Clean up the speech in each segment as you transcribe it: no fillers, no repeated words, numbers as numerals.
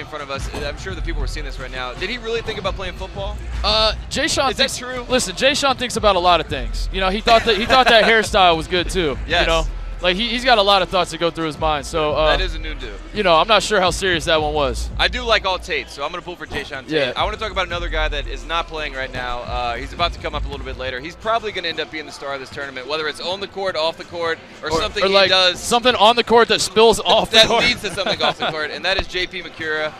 in front of us. I'm sure the people were seeing this right now. Did he really think about playing football? Jay Sean Is that true? Listen, Jay Sean thinks about a lot of things. You know, he thought that hairstyle was good too. Yes. You know, like he's got a lot of thoughts that go through his mind. So that is a new dude. You know, I'm not sure how serious that one was. I do like all Tate, so I'm going to pull for Jay Sean Tate. Yeah. I want to talk about another guy that is not playing right now. He's about to come up a little bit later. He's probably going to end up being the star of this tournament, whether it's on the court, off the court, or something or he like does. Something on the court that spills off the court. That leads to something off the court, and that is JP Macura.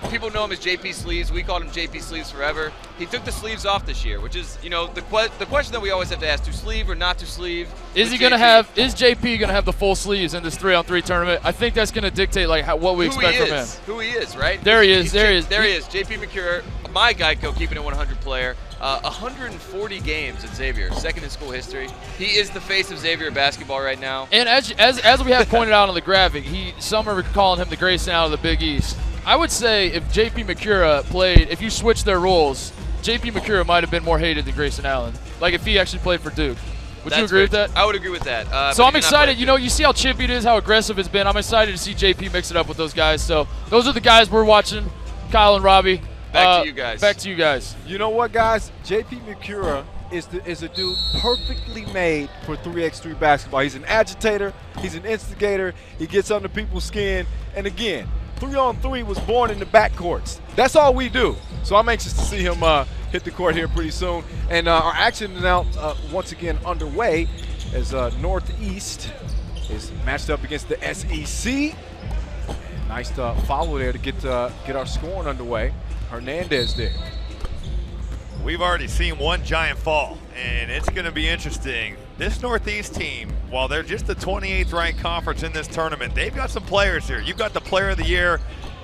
People know him as JP Sleeves. We called him JP Sleeves forever. He took the sleeves off this year, which is, you know, the question that we always have to ask: to sleeve or not to sleeve? Is JP gonna have the full sleeves in this 3-on-3 tournament? I think that's gonna dictate like what we expect from him. Who he is, right? There he is. JP Macura, my Geico keeping it 100 player. 140 games at Xavier, second in school history. He is the face of Xavier basketball right now. And as we have pointed out on the graphic, some are calling him the Grayson out of the Big East. I would say if JP Macura played, if you switch their roles, JP Macura might have been more hated than Grayson Allen. Like if he actually played for Duke. Would you agree with that? I would agree with that. So I'm excited. You know, you see how chippy it is, how aggressive it's been. I'm excited to see JP mix it up with those guys. So those are the guys we're watching, Kyle and Robbie. Back to you guys. Back to you guys. You know what, guys? JP Macura is a dude perfectly made for 3x3 basketball. He's an agitator. He's an instigator. He gets under people's skin. And again, 3-on-3 was born in the backcourts. That's all we do. So I'm anxious to see him hit the court here pretty soon. And our action is now once again underway as Northeast is matched up against the SEC. And nice follow there to get our scoring underway. Hernandez there. We've already seen one giant fall, and it's going to be interesting. This Northeast team, while they're just the 28th ranked conference in this tournament, they've got some players here. You've got the player of the year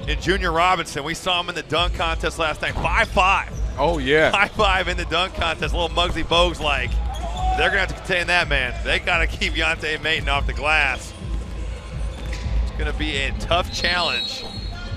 in Junior Robinson. We saw him in the dunk contest last night, 5'5". Oh, yeah. 5'5" in the dunk contest, little Muggsy Bogues like. They're going to have to contain that man. They got to keep Yante Maten off the glass. It's going to be a tough challenge.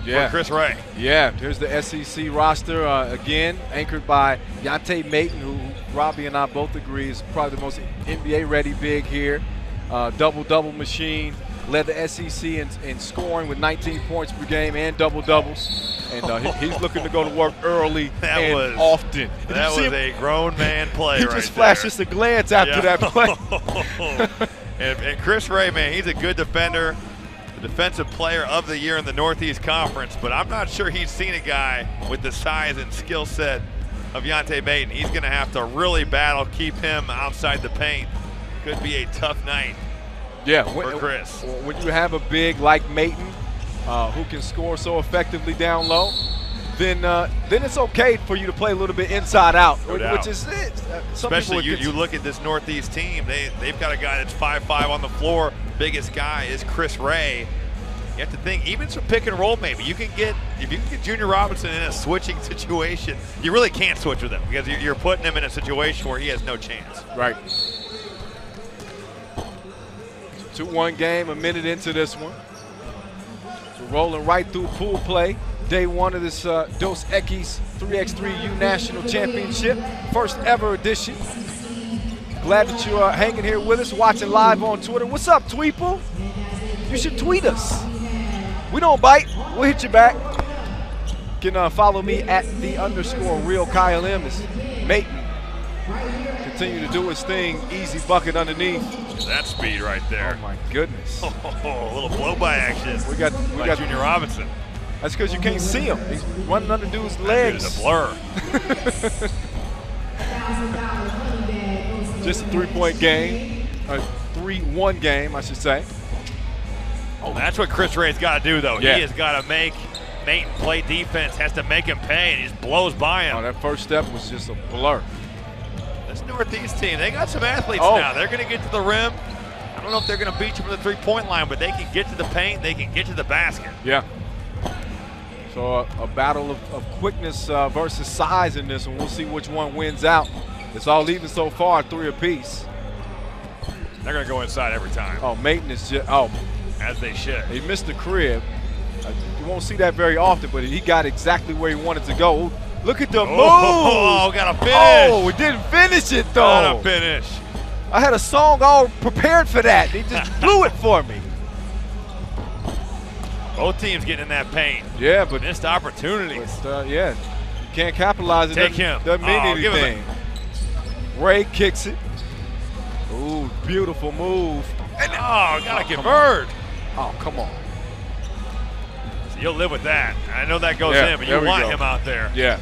For Chris Ray. Yeah, here's the SEC roster again, anchored by Yante Maten, who Robbie and I both agree is probably the most NBA-ready big here. Double-double machine, led the SEC in scoring with 19 points per game and double-doubles. And he's looking to go to work early and often. That was a grown man play right there. He just flashed just a glance after that play. and Chris Ray, man, he's a good defender. Defensive Player of the Year in the Northeast Conference, but I'm not sure he's seen a guy with the size and skill set of Yante Maten. He's going to have to really battle, keep him outside the paint. Could be a tough night for Chris. When you have a big like Maten who can score so effectively down low, then it's okay for you to play a little bit inside out, which is it. Especially you look at this Northeast team, they've got a guy that's 5'5" on the floor. Biggest guy is Chris Ray. You have to think, even some pick and roll maybe. If you can get Junior Robinson in a switching situation, you really can't switch with him because you're putting him in a situation where he has no chance. Right. 2-1 game, a minute into this one. So rolling right through pool play. Day one of this Dos Equis 3x3U National Championship. First ever edition. Glad that you are hanging here with us, watching live on Twitter. What's up, Tweeple? You should tweet us. We don't bite. We'll hit you back. You can follow me at @the_real Kyle M. As Maten continue to do his thing. Easy bucket underneath. That speed right there. Oh my goodness. A little blow-by action. We got Junior Robinson. That's because you can't see him. He's running under dude's legs. It's a blur. Just a 3-point game, a 3-1 game, I should say. Oh, that's what Chris Ray's got to do, though. Yeah. He has got to make Maten play defense, has to make him pay, and he just blows by him. Oh, that first step was just a blur. This Northeast team, they got some athletes now. They're going to get to the rim. I don't know if they're going to beat you from the three-point line, but they can get to the paint, they can get to the basket. Yeah. So a battle of quickness versus size in this one. We'll see which one wins out. It's all even so far, 3 apiece. They're going to go inside every time. Oh, Maten is just, as they should. He missed the crib. You won't see that very often, but he got exactly where he wanted to go. Look at the move. Oh, got to finish. Oh, we didn't finish it, though. Got to finish. I had a song all prepared for that. He just blew it for me. Both teams getting in that paint. Yeah, but Missed opportunities. yeah, you can't capitalize. It Take doesn't- him. Doesn't mean Oh, give him anything. Ray kicks it. Ooh, beautiful move. And Gotta get Bird. oh, come on. So you'll live with that. I know that goes Yeah, in, but there you we want go. him out there. Yeah.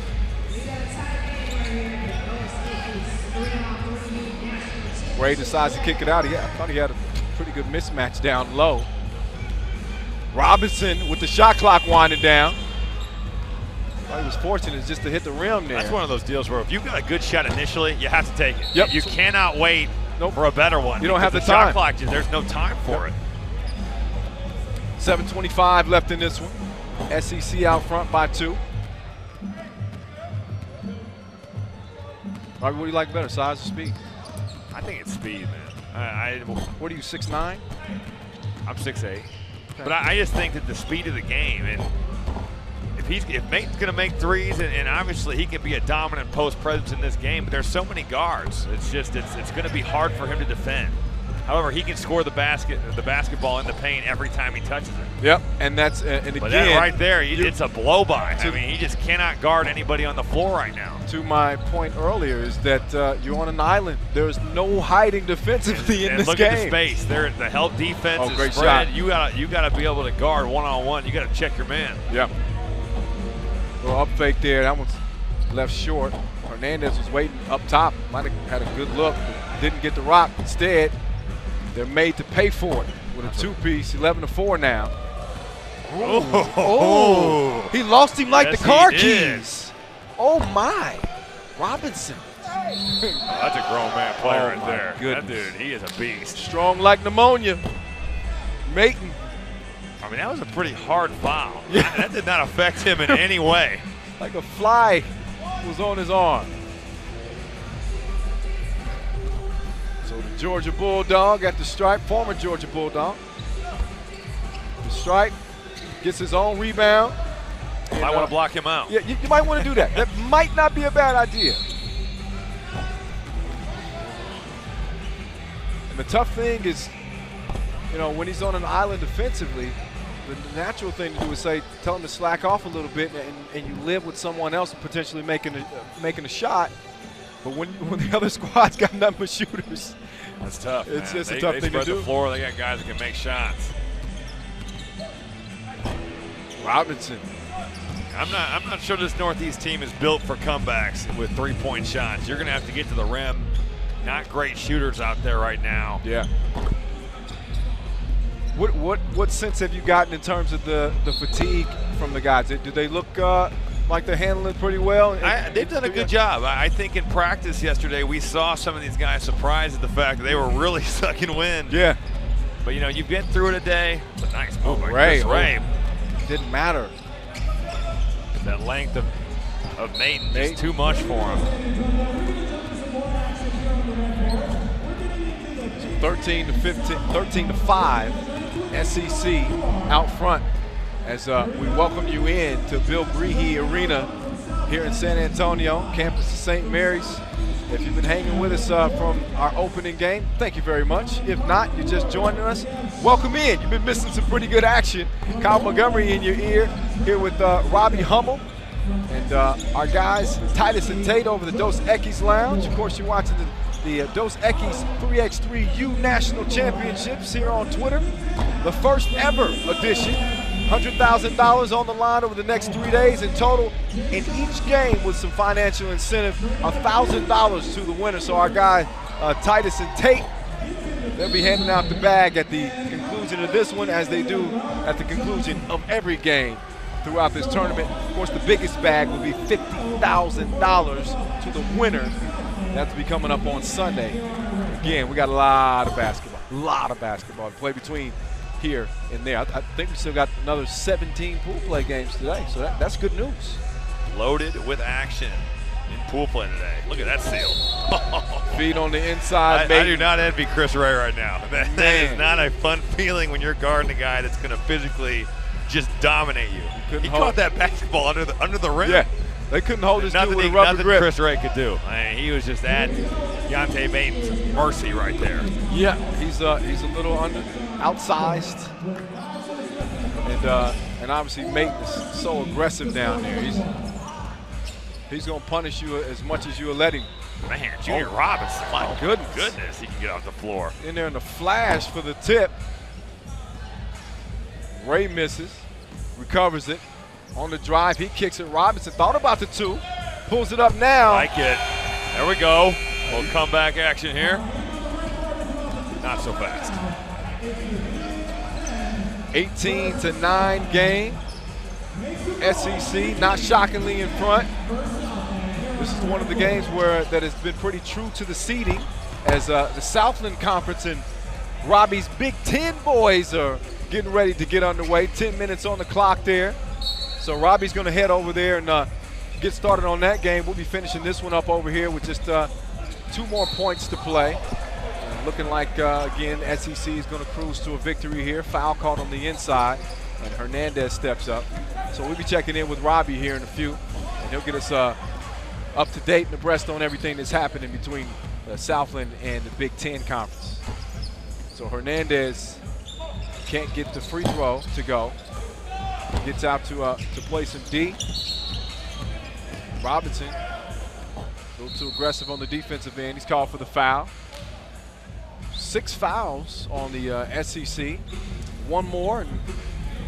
Ray decides to kick it out. Yeah, I thought he had a pretty good mismatch down low. Robinson with the shot clock winding down. Thought he was fortunate just to hit the rim there. That's one of those deals where if you've got a good shot initially, you have to take it. Yep. You cannot wait Nope. for a better one. You don't have because the shot time. clock, there's no time for it. 7:25 left in this one. SEC out front by 2. Robbie, what do you like better, size or speed? I think it's speed, man. What are you, 6'9"? I'm 6'8", but I just think that the speed of the game, and if Maton's going to make threes, and obviously he can be a dominant post presence in this game, but there's so many guards. It's going to be hard for him to defend. However, he can score the basketball in the paint every time he touches it. Yep, and that's and again, But that right there, it's a blow by. I mean, he just cannot guard anybody on the floor right now. to my point earlier is that you're on an island. There's no hiding defensively in And this look game. at the space. The help defense Oh, is great spread. shot. You gotta be able to guard one-on-one. You gotta check your man. Yep. Little up fake there. That one's left short. Hernandez was waiting up top. Might have had a good look, but didn't get the rock. Instead, they're made to pay for it with a two-piece, 11-4 now. Oh. He lost him like Yes, the car he did. keys. Oh, my. Robinson. That's a grown man player Oh, right my there. goodness. That dude, he is a beast. Strong like pneumonia. Maton. I mean, that was a pretty hard foul. Yeah. That did not affect him in any way. Like a fly was on his arm. So the Georgia Bulldog at the stripe, former Georgia Bulldog. The stripe gets his own rebound. And, I want to block him out. Yeah, you might want to do that. That might not be a bad idea. And the tough thing is, you know, when he's on an island defensively, the natural thing to do is tell him to slack off a little bit, and you live with someone else potentially making a shot. But when the other squad's got nothing but shooters, That's tough. It's man. just a They tough thing to spread do. the floor. They got guys that can make shots. Robinson. I'm not sure this Northeast team is built for comebacks with three-point shots. You're going to have to get to the rim. Not great shooters out there right now. Yeah. What sense have you gotten in terms of the fatigue from the guys? Do they look like they're handling it pretty well? They've done a good job. I think in practice yesterday we saw some of these guys surprised at the fact that they were really sucking wind. Yeah. But you know, you've been through it a day. It's a nice move by Ray. Chris Ray. Didn't matter. That length of Maton is too much for him. 13 to 5, SEC out front as we welcome you in to Bill Greehey Arena here in San Antonio, campus of St. Mary's. If you've been hanging with us from our opening game, thank you very much. If not, you're just joining us, welcome in. You've been missing some pretty good action. Kyle Montgomery in your ear here with Robbie Hummel and our guys Titus and Tate over the Dos Equis Lounge. Of course, you're watching the Dos Equis 3x3U National Championships here on Twitter. The first ever edition. $100,000 on the line over the next 3 days in total. In each game with some financial incentive, $1,000 to the winner. So our guy Titus and Tate, they'll be handing out the bag at the conclusion of this one, as they do at the conclusion of every game throughout this tournament. Of course, the biggest bag will be $50,000 to the winner. That's be coming up on Sunday. Again, we got a lot of basketball to play between here and there. I think we still got another 17 pool play games today, so that's good news. Loaded with action in pool play today. Look at that seal. Feet on the inside. I do not envy Chris Ray right now. That is not a fun feeling when you're guarding a guy that's going to physically just dominate you. He caught that basketball under the rim. Yeah, they couldn't hold his dude with a rubber nothing grip. Chris Ray could do. I mean, he was just at Deontay Maton's mercy right there. Yeah, he's a little outsized. And obviously Maton is so aggressive down there. He's going to punish you as much as you'll let him. Man, Junior Robinson, my goodness. he can get off the floor. In there in the flash for the tip. Ray misses, recovers it. On the drive, he kicks it. Robinson thought about the two, pulls it up now. Like it. There we go. Little comeback action here. Not so fast. 18-9 game. SEC, not shockingly in front. This is one of the games that has been pretty true to the seeding, as the Southland Conference and Robbie's Big Ten boys are getting ready to get underway. 10 minutes on the clock there. So Robbie's going to head over there and get started on that game. We'll be finishing this one up over here with just 2 more points to play. Looking like, again, SEC is going to cruise to a victory here. Foul called on the inside, and Hernandez steps up. So we'll be checking in with Robbie here in a few, and he'll get us up to date and abreast on everything that's happening between Southland and the Big Ten Conference. So Hernandez can't get the free throw to go. Gets out to play some D. Robinson, a little too aggressive on the defensive end. He's called for the foul. 6 fouls on the SEC. 1 more, and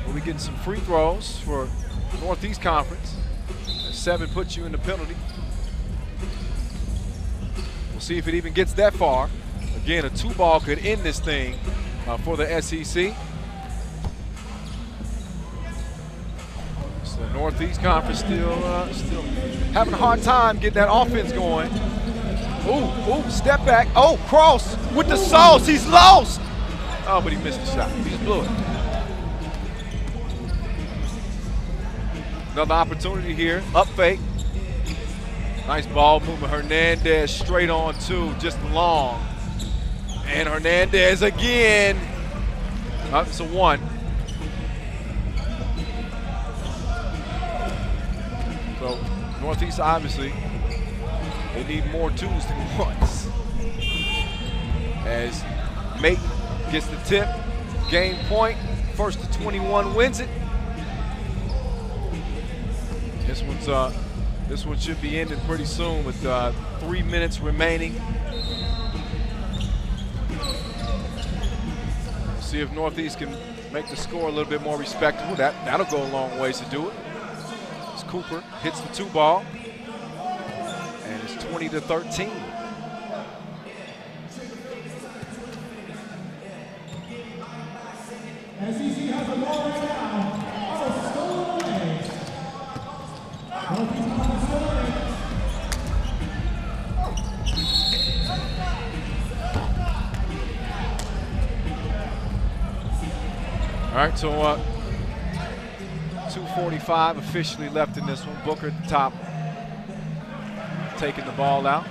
we'll be getting some free throws for Northeast Conference. 7 puts you in the penalty. We'll see if it even gets that far. Again, a 2-ball could end this thing for the SEC. So the Northeast Conference still having a hard time getting that offense going. Ooh, step back. Oh, cross with the sauce. He's lost. Oh, but he missed the shot. He just blew it. Another opportunity here. Up fake. Nice ball movement. Hernandez straight on 2, just long. And Hernandez again. It's a 1. So Northeast, obviously, they need more 2s than 1s. As Maton gets the tip, game point, 1st to 21 wins it. This one should be ending pretty soon with 3 minutes remaining. See if Northeast can make the score a little bit more respectable. That'll go a long ways to do it. As Cooper hits the 2-ball. And it's 20-13. SEC has the ball right now. Stolen away. All right, so 2:45 officially left in this one. Booker at the top, taking the ball out.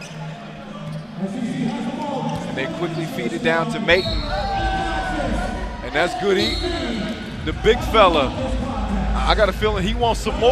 And they quickly feed it down to Maton. And that's good eating. The big fella, I got a feeling he wants some more.